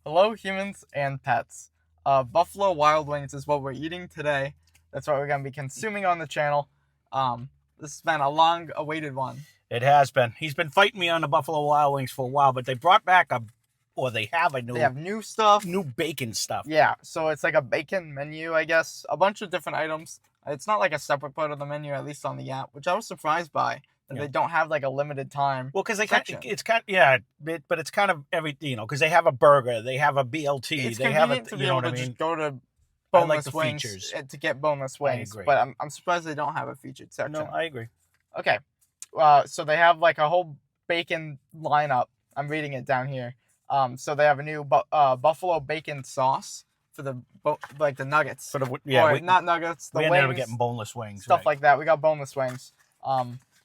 Hello, humans and pets. Buffalo Wild Wings is what we're eating today. That's what we're going to be consuming on the channel. This has been a long-awaited one. It has been. He's been fighting me on the Buffalo Wild Wings for a while, but they brought back they have a They have new stuff. new bacon stuff. Yeah, so it's like a bacon menu, I guess. A bunch of different items. It's not like a separate part of the menu, at least on the app, which I was surprised by. That they don't have like a limited time. Well, because it's kind of, but it's kind of everything, because they have a burger, they have a BLT, It's they have convenient to be able to just go to I like boneless the wings features. to get boneless wings. agree. But I'm surprised they don't have a featured section. No, I agree. Okay, so they have like a whole bacon lineup. I'm reading it down here. So they have a new buffalo bacon sauce for the the nuggets. For the not nuggets. The we wings, ended up getting boneless wings, stuff like that. We got boneless wings.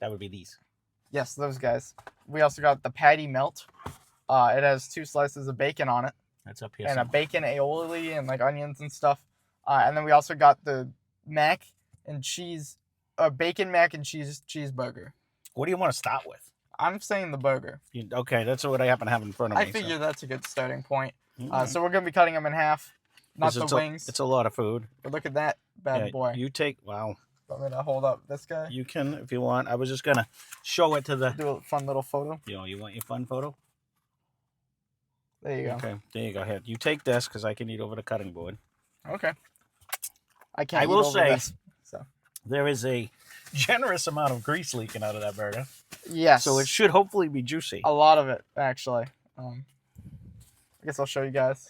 That would be these. Yes, those guys. We also got the patty melt. It has 2 slices of bacon on it. That's up here. And a bacon aioli and like onions and stuff. And then we also got the mac and cheese, bacon mac and cheese cheeseburger. What do you want to start with? I'm saying the burger. Okay, that's what I happen to have in front of me. I figure that's a good starting point. Mm-hmm. So we're going to be cutting them in half. Not the wings. It's a lot of food. But look at that bad boy. You take, wow. Want me to hold up this guy? You can if you want. I was just going to show it to the... Do a fun little photo. You want your fun photo? There you go. Okay, there you go. Here, you take this because I can eat over the cutting board. Okay. I can't. I will say, this, so there is a generous amount of grease leaking out of that burger. Yes. So it should hopefully be juicy. A lot of it, actually. I guess I'll show you guys.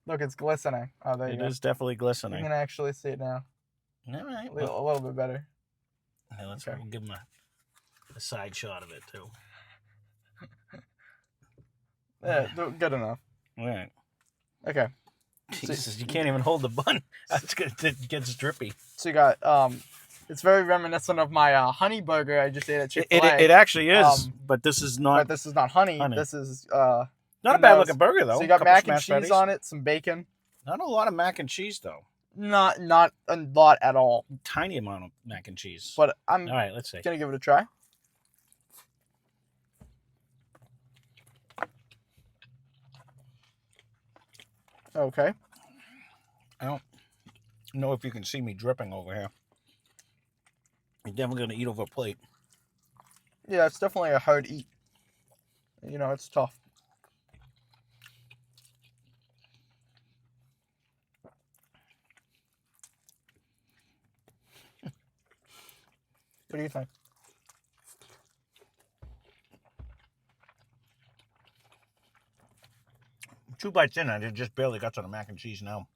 Look, it's glistening. Oh, there you go. It is definitely glistening. You can actually see it now. All right. A little bit better. Yeah, we'll give him a side shot of it, too. Yeah, good enough. All right. Okay. Jesus, you can't even hold the bun. It gets drippy. So you got, it's very reminiscent of my honey burger I just ate at Chick-fil-A. It actually is, but this is not. But this is not honey. This is not a bad looking burger though. So you got mac and cheese on it, some bacon. Not a lot of mac and cheese though. Not a lot at all. Tiny amount of mac and cheese. But I'm all right. Let's see. Gonna give it a try. Okay. I don't know if you can see me dripping over here. You're definitely gonna eat over a plate. Yeah, it's definitely a hard eat. You know, it's tough. What do you think? 2 bites in, I just barely got to the mac and cheese now.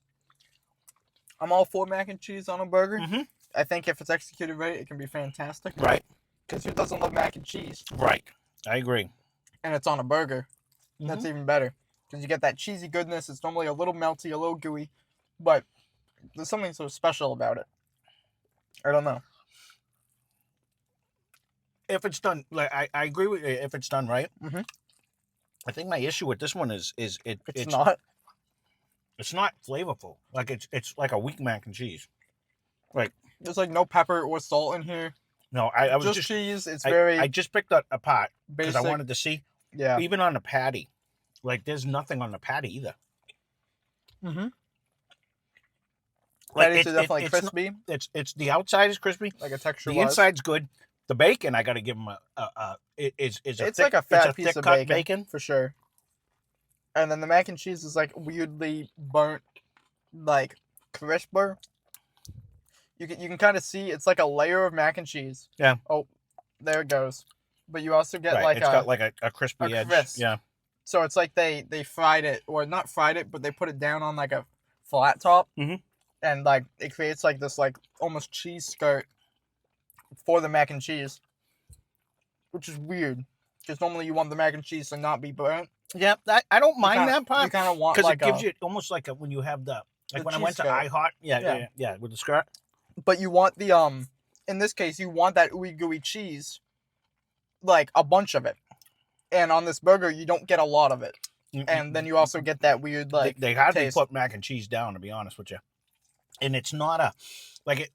I'm all for mac and cheese on a burger. Mm-hmm. I think if it's executed right, it can be fantastic. Right. Because who doesn't love mac and cheese? Right. I agree. And it's on a burger. Mm-hmm. That's even better. Because you get that cheesy goodness. It's normally a little melty, a little gooey. But there's something so special about it. I don't know. If it's done, like I agree with you, if it's done right. Mm-hmm. I think my issue with this one is it's not. It's not flavorful. Like it's like a weak mac and cheese. Like there's like no pepper or salt in here. No, I was just cheese. It's very. I just picked up a pot because I wanted to see. Yeah. Even on the patty, like there's nothing on the patty either. Mm-hmm. Like Patties are definitely crispy. It's the outside is crispy. Like a texture. The inside's good. The bacon, I got to give them it's like a fat piece of bacon for sure. And then the mac and cheese is like weirdly burnt, like crisper. You can kind of see it's like a layer of mac and cheese. Yeah. Oh, there it goes. But you also get it's got like a crispy edge. Crisp. Yeah. So it's like they fried it, or not fried it, but they put it down on like a flat top, and like it creates like this like almost cheese skirt for the mac and cheese, which is weird because normally you want the mac and cheese to not be burnt. Yeah, I don't mind that part. You kind of want because it gives you almost like when you have like when I went to IHOT. Yeah, with the skirt. But you want the in this case you want that ooey gooey cheese, like a bunch of it, and on this burger you don't get a lot of it, and then you also get that weird like they hardly taste. Put mac and cheese down, to be honest with you, and it's not a like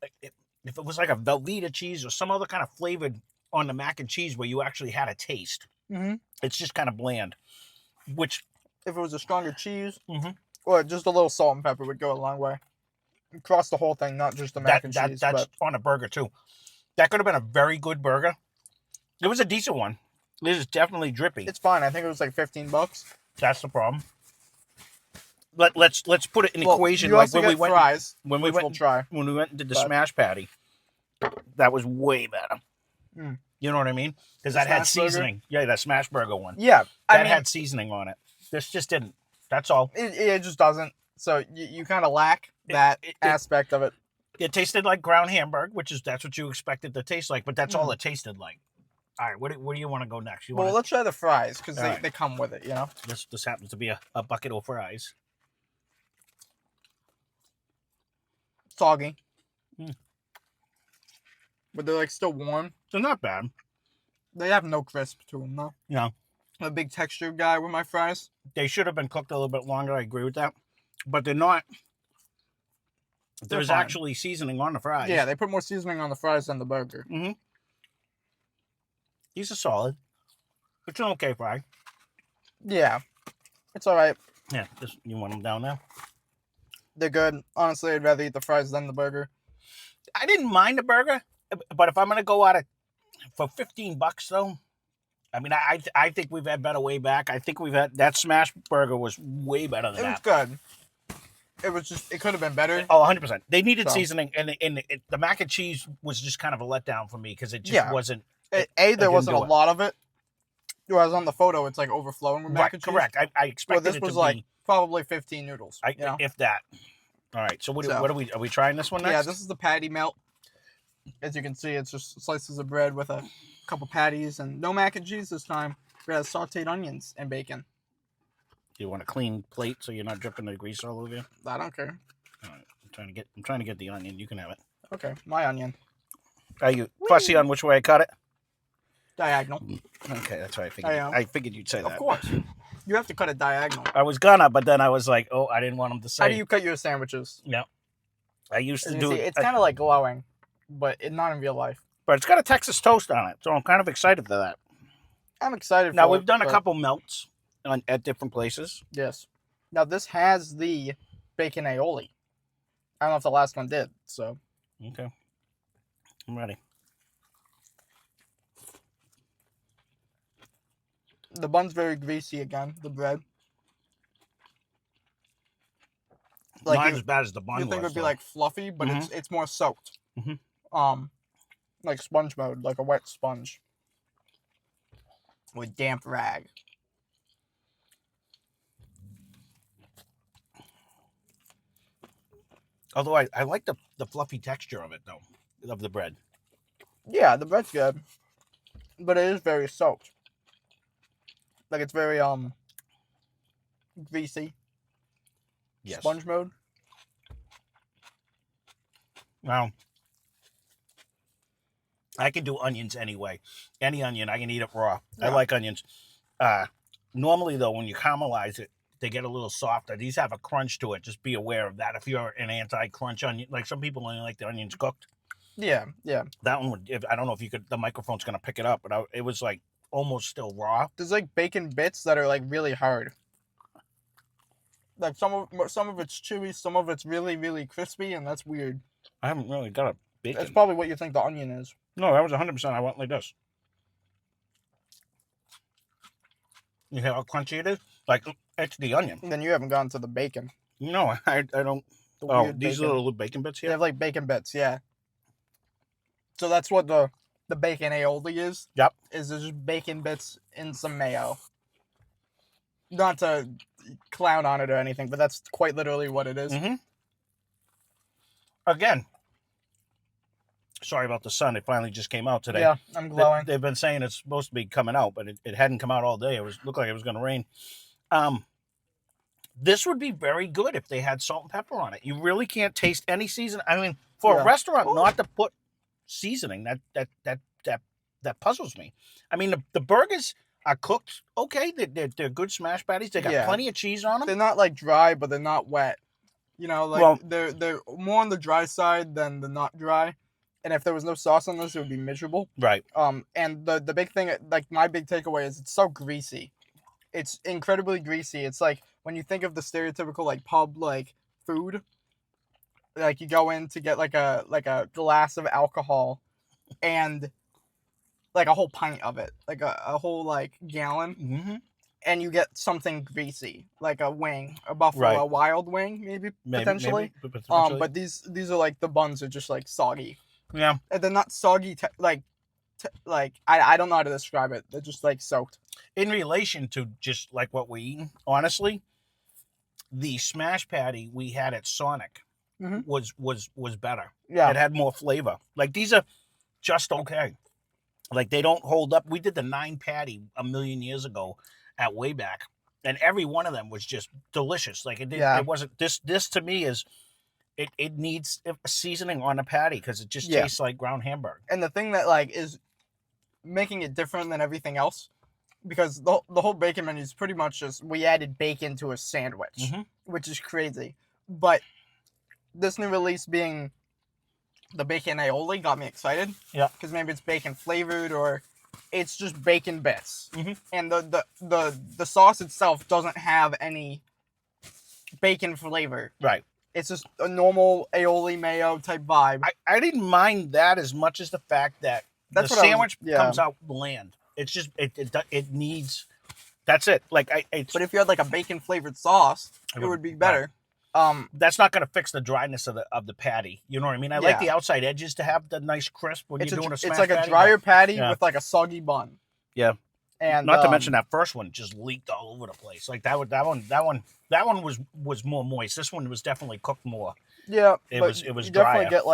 if it was like a Velveeta cheese or some other kind of flavored on the mac and cheese where you actually had a taste, it's just kind of bland, which if it was a stronger cheese, Mm-hmm. or just a little salt and pepper would go a long way. Across the whole thing, not just the mac and cheese. That's on a burger too. That could have been a very good burger. It was a decent one. This is definitely drippy. It's fine. I think it was like $15. That's the problem. Let's put it in equation. You like also when we get went fries, when we which went we'll try. when we went and did the smash patty. That was way better. Mm. You know what I mean? Because that had seasoning. Burger? Yeah, that smash burger one. Yeah, that had seasoning on it. This just didn't. That's all. It just doesn't. So you kind of lack that aspect of it. It tasted like ground hamburger, that's what you expect it to taste like, but that's all it tasted like. All right, where do you want to go next? Well, let's try the fries because right. they come with it, you know? This happens to be a bucket of fries. Soggy. But they're like still warm. They're not bad. They have no crisp to them, though. Yeah. I'm a big texture guy with my fries. They should have been cooked a little bit longer. I agree with that. But they're not. There's actually seasoning on the fries. Yeah, they put more seasoning on the fries than the burger. Mm-hmm. These are solid. It's an okay fry. Yeah. It's all right. Yeah, you want them down there? They're good. Honestly, I'd rather eat the fries than the burger. I didn't mind the burger, but if I'm going to go out for $15 though, I mean, I think we've had better way back. I think we've had that smash burger was way better than that. It was good. It was just, it could have been better. Oh, 100%. They needed seasoning, and the mac and cheese was just kind of a letdown for me because it just wasn't. There wasn't a lot of it. Whereas on the photo, it's like overflowing with mac and cheese. Correct. I expected this was like probably 15 noodles. If that. All right. So what are we trying this one next? Yeah, this is the patty melt. As you can see, it's just slices of bread with a couple patties and no mac and cheese this time. We have sauteed onions and bacon. Do you want a clean plate so you're not dripping the grease all over you? I don't care. All right. I'm trying to get the onion. You can have it. Okay, my onion. Are you fussy on which way I cut it? Diagonal. Okay, that's what I figured. I figured you'd say that. Of course. You have to cut it diagonal. I was gonna, but then I was like, oh, I didn't want him to say. How do you cut your sandwiches? Yeah. I used to do it. It's kind of like glowing, but not in real life. But it's got a Texas toast on it, so I'm kind of excited for that. I'm excited for it. Now, we've done a couple melts at different places. Yes. Now, this has the bacon aioli. I don't know if the last one did, so. Okay. I'm ready. The bun's very greasy again, the bread. Like not as bad as the bun was. You think it would be like fluffy, but it's more soaked. Like sponge mode, like a wet sponge. With damp rag. Although I like the fluffy texture of it, though, of the bread. Yeah, the bread's good. But it is very soaked. Like, it's very, greasy. Yes. Sponge mode. Well, I can do onions anyway. Any onion, I can eat it raw. Yeah. I like onions. Normally, though, when you caramelize it, they get a little softer. These have a crunch to it. Just be aware of that if you're an anti-crunch onion. Like, some people only like the onions cooked. Yeah, yeah. That one, I don't know if you could, the microphone's going to pick it up, but it was like almost still raw. There's like bacon bits that are like really hard. Like some of it's chewy, some of it's really, really crispy, and that's weird. I haven't really got a bacon. That's probably what you think the onion is. No, that was 100%. I went like this. You hear how crunchy it is? Like, it's the onion. Then you haven't gone to the bacon. No, I don't. Oh, these are little bacon bits here? They have like bacon bits, yeah. So that's what the bacon aioli is. Yep. Is just bacon bits in some mayo. Not to clown on it or anything, but that's quite literally what it is. Mm-hmm. Again, sorry about the sun. It finally just came out today. Yeah, I'm glowing. They've been saying it's supposed to be coming out, but it hadn't come out all day. It looked like it was going to rain. This would be very good if they had salt and pepper on it. You really can't taste any season. I mean, for a restaurant not to put seasoning, that puzzles me. I mean, the burgers are cooked okay. They're good smash patties. They got plenty of cheese on them. They're not like dry, but they're not wet. You know, like they're more on the dry side than the not dry. And if there was no sauce on this, it would be miserable. Right. And the big thing, like my big takeaway is it's so greasy. It's incredibly greasy. It's like when you think of the stereotypical like pub like food, like you go in to get like a glass of alcohol and like a whole pint of it, like a whole like gallon, and you get something greasy, like a wing, a buffalo wild wing, maybe potentially. But these are like the buns are just like soggy. Yeah, and they're not soggy I don't know how to describe it. They're just like soaked. In relation to just like what we eat, honestly, the smash patty we had at Sonic was better. Yeah, it had more flavor. Like these are just okay. Like they don't hold up. We did the 9 patty a million years ago at Wayback, and every one of them was just delicious. Like it did. It wasn't this. This to me is it needs a seasoning on a patty because it just tastes like ground hamburger. And the thing that like is making it different than everything else, because the whole bacon menu is pretty much just we added bacon to a sandwich, which is crazy. But this new release being the bacon aioli got me excited. Yeah, because maybe it's bacon flavored or it's just bacon bits, and the sauce itself doesn't have any bacon flavor. Right. It's just a normal aioli mayo type vibe. I didn't mind that as much as the fact that the sandwich comes out bland. It's just it needs. That's it. Like but if you had like a bacon flavored sauce, it would be better. Right. That's not going to fix the dryness of the patty. You know what I mean? I like the outside edges to have the nice crisp when you're doing a smash patty. It's like a drier patty with like a soggy bun. Yeah. And not to mention that first one just leaked all over the place. Like that one was more moist. This one was definitely cooked more. Yeah, it was drier. Definitely get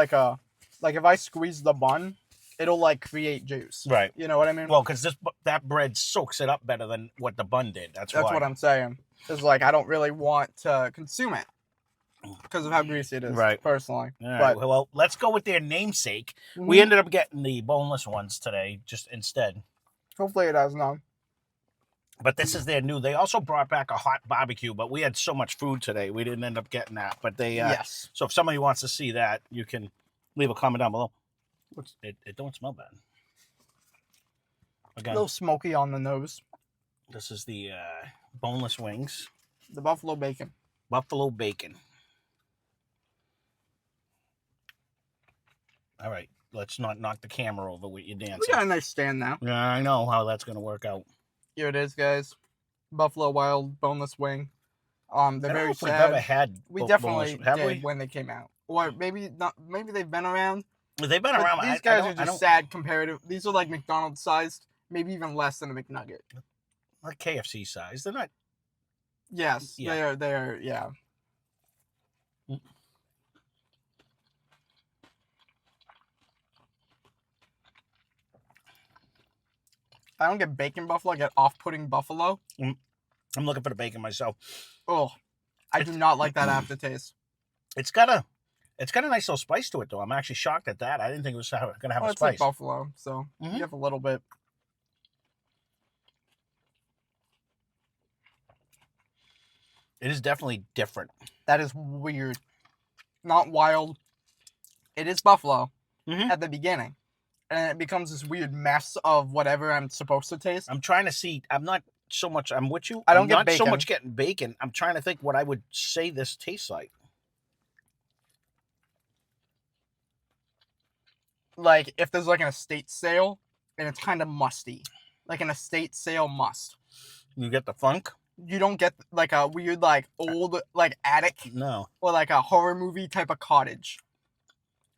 like if I squeeze the bun, it'll like create juice. Right. You know what I mean? Well, because that bread soaks it up better than what the bun did. That's what I'm saying. It's like I don't really want to consume it because of how greasy it is. Right. Personally. All right. Well, let's go with their namesake. We ended up getting the boneless ones today, just instead. Hopefully it has none. But this is their new. They also brought back a hot barbecue, but we had so much food today, we didn't end up getting that. But they, yes. So if somebody wants to see that, you can leave a comment down below. It don't smell bad. Again, a little smoky on the nose. This is the boneless wings. The buffalo bacon. Buffalo bacon. All right. Let's not knock the camera over with your dancing. We got a nice stand now. Yeah, I know how that's going to work out. Here it is, guys. Buffalo Wild boneless wing. They're very sad. We've ever had. We definitely did when they came out, or maybe not. Maybe they've been around. They've been around. These guys are just sad comparative. These are like McDonald's sized, maybe even less than a McNugget. Like KFC size. They're not. Yes, yeah. They are. Yeah. I don't get bacon buffalo. I get off-putting buffalo. I'm looking for the bacon myself. Oh, I do not like that aftertaste. It's got a nice little spice to it, though. I'm actually shocked at that. I didn't think it was going to have a spice. It's like buffalo, so you have a little bit. It is definitely different. That is weird. Not wild. It is buffalo at the beginning. And it becomes this weird mess of whatever I'm supposed to taste. I'm trying to see. I'm not so much. I'm with you. I don't get not bacon. So much getting bacon. I'm trying to think what I would say this tastes like. Like if there's like an estate sale and it's kind of musty, like an estate sale must. You get the funk. You don't get like a weird like old like attic. No. Or like a horror movie type of cottage.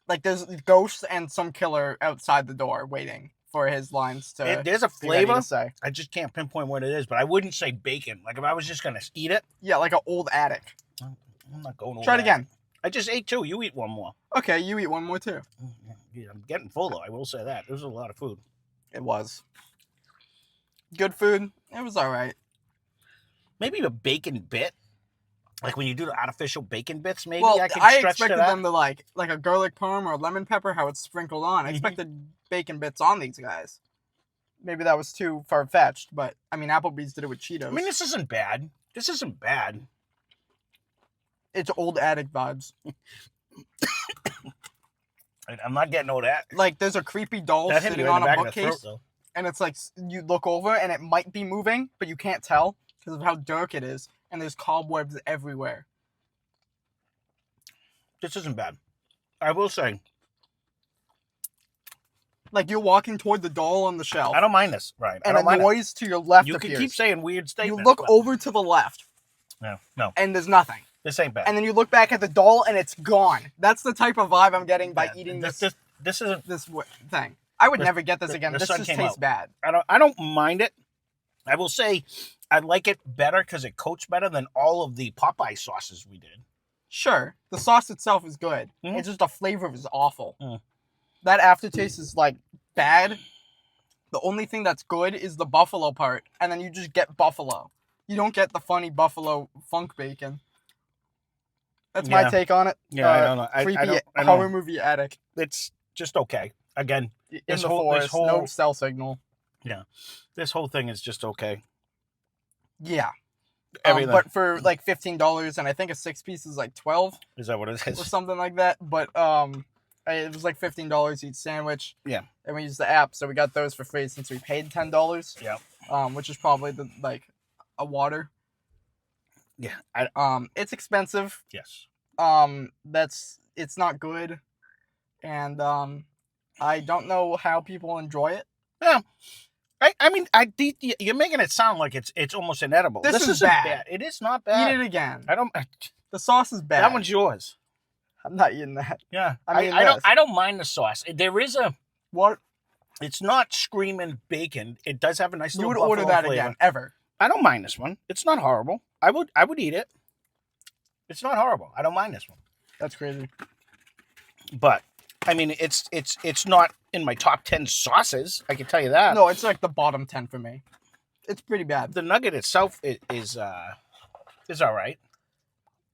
Like there's ghosts and some killer outside the door waiting for his lines to. There's a flavor. I just can't pinpoint what it is, but I wouldn't say bacon. Like if I was just gonna eat it. Yeah, like an old attic. I'm not going. Try it again. I just ate 2. You eat 1 more. Okay, you eat 1 more too. Yeah, I'm getting full though. I will say that. There was a lot of food. It was. Good food. It was all right. Maybe a bacon bit. Like when you do the artificial bacon bits, maybe I stretch expected them to like a garlic parm or a lemon pepper, how it's sprinkled on. I expected bacon bits on these guys. Maybe that was too far-fetched, but I mean, Applebee's did it with Cheetos. I mean, this isn't bad. It's old attic vibes. I'm not getting all that. Like, there's a creepy doll sitting on a bookcase, and it's like you look over and it might be moving, but you can't tell because of how dark it is, and there's cobwebs everywhere. This isn't bad. I will say. Like, you're walking toward the doll on the shelf. I don't mind this, right? And a noise to your left appears. You can keep saying weird statements. You look over to the left. No. And there's nothing. This ain't bad. And then you look back at the doll, and it's gone. That's the type of vibe I'm getting by eating this isn't this thing. I would never get this again. This just tastes bad. I don't mind it. I will say I like it better because it coats better than all of the Popeye sauces we did. Sure. The sauce itself is good. Mm-hmm. It's just the flavor is awful. Mm. That aftertaste is, like, bad. The only thing that's good is the buffalo part. And then you just get buffalo. You don't get the funny buffalo funk bacon. That's my take on it. Yeah, I don't know. Creepy horror movie attic. It's just okay. Again, in the forest, no cell signal. Yeah. This whole thing is just okay. Yeah. Everything. But for like $15, and I think a 6-piece is like $12. Is that what it is? Or something like that. But it was like $15 each sandwich. Yeah. And we used the app, so we got those for free since we paid $10. Yeah. Which is probably a water. Yeah. It's expensive. Yes. It's not good, and I don't know how people enjoy it. Yeah. I mean, you're making it sound like it's almost inedible. This is bad. It is not bad. Eat it again. The sauce is bad. That one's yours. I'm not eating that. Yeah. I don't mind the sauce. There is what? It's not screaming bacon. It does have a nice little buffalo flavor. You would order that again, ever. I don't mind this one. It's not horrible. I would eat it. It's not horrible. I don't mind this one. That's crazy. But I mean, it's not in my top 10 sauces. I can tell you that. No, it's like the bottom 10 for me. It's pretty bad. The nugget itself is all right.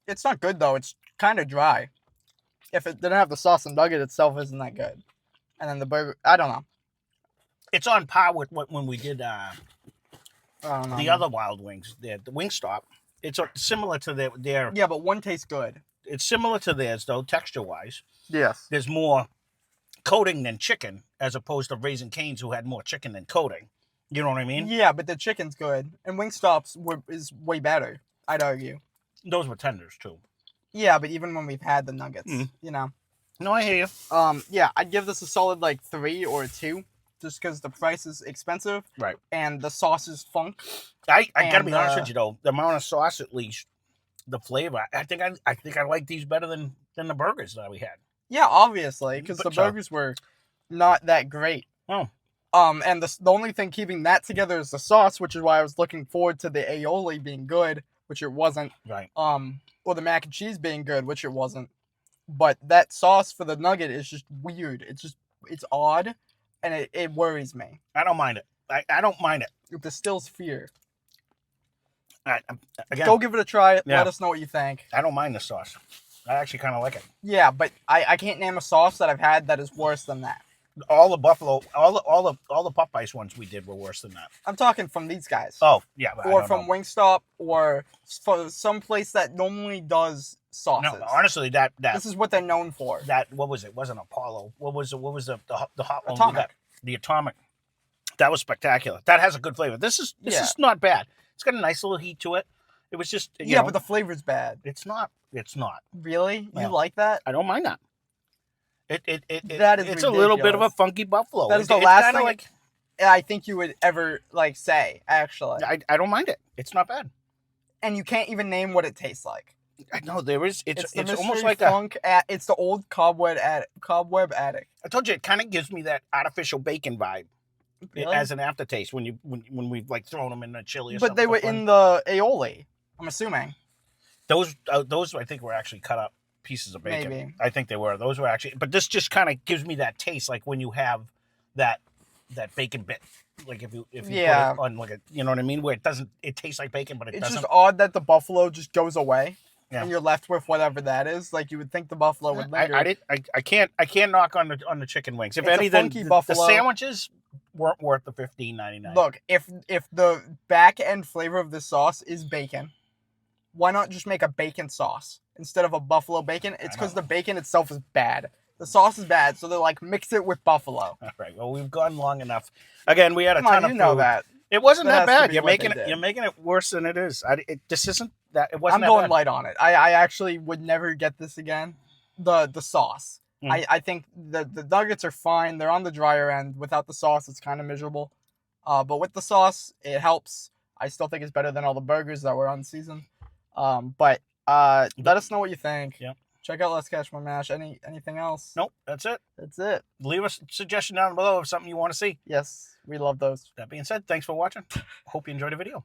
It's not good though. It's kind of dry. If it didn't have the sauce, the nugget itself isn't that good. And then the burger, I don't know. It's on par with when we did the other Wild Wings, the Wingstop. It's similar to their. Yeah, but one tastes good. It's similar to theirs though, texture-wise. Yes. There's more coating than chicken, as opposed to Raising Cane's, who had more chicken than coating. You know what I mean? Yeah, but the chicken's good, and Wingstop's is way better. I'd argue. Those were tenders too. Yeah, but even when we've had the nuggets, you know. No, I hear you. Yeah, I'd give this a solid 3 or 2. Just because the price is expensive, right? And the sauce is funk. I gotta be honest with you though, the amount of sauce, at least, the flavor. I think I like these better than the burgers that we had. Yeah, obviously, because the burgers were not that great. Oh. And the only thing keeping that together is the sauce, which is why I was looking forward to the aioli being good, which it wasn't. Right. Or the mac and cheese being good, which it wasn't. But that sauce for the nugget is just weird. It's odd. And it worries me. I don't mind it. I don't mind it. It distills fear. Again, go give it a try. Yeah. Let us know what you think. I don't mind the sauce. I actually kind of like it. Yeah, but I can't name a sauce that I've had that is worse than that. All the buffalo, all the Popeyes ones we did were worse than that. I'm talking from these guys. Oh yeah, or from Wingstop, or for some place that normally does sauces. No, honestly, that this is what they're known for. That what was it? Wasn't Apollo? What was the hot one? Atomic. The Atomic. That was spectacular. That has a good flavor. This is not bad. It's got a nice little heat to it. It was just you know, but the flavor's bad. It's not. Really? Yeah. You like that? I don't mind that. It's ridiculous. a little bit of a funky buffalo. That is the last thing I think you would ever say. Actually, I don't mind it. It's not bad. And you can't even name what it tastes like. I know there is. It's almost like funk. It's the old cobweb attic. I told you it kind of gives me that artificial bacon vibe. Really? As an aftertaste when we've like thrown them in the chili. But they were in the aioli. I'm assuming. Those I think were actually cut up pieces of bacon. Maybe. I think they were. Those were actually. But this just kind of gives me that taste, like when you have that bacon bit. Like if you put it on like a, you know what I mean, where it tastes like bacon, but it doesn't. It's just odd that the buffalo just goes away. Yeah. And you're left with whatever that is. Like you would think the buffalo would linger. I can't knock on the chicken wings. If anything, the sandwiches weren't worth the $15.99. Look, if the back end flavor of this sauce is bacon, why not just make a bacon sauce instead of a buffalo bacon? It's because the bacon itself is bad. The sauce is bad, so they're like mix it with buffalo. All right. Well, we've gone long enough. Again, we had a ton of food. You know that. It wasn't That that has to bad. be what they did. You're making it worse than it is. This isn't that. It wasn't. I'm going bad. light on it. I actually would never get this again. The sauce. I think the nuggets are fine. They're on the drier end. Without the sauce, it's kind of miserable. But with the sauce, it helps. I still think it's better than all the burgers that were unseasoned. But let us know what you think. Yeah. Check out Let's Catch My Mash. Anything else? Nope. That's it. That's it. Leave us a suggestion down below of something you want to see. Yes, we love those. That being said, thanks for watching. Hope you enjoyed the video.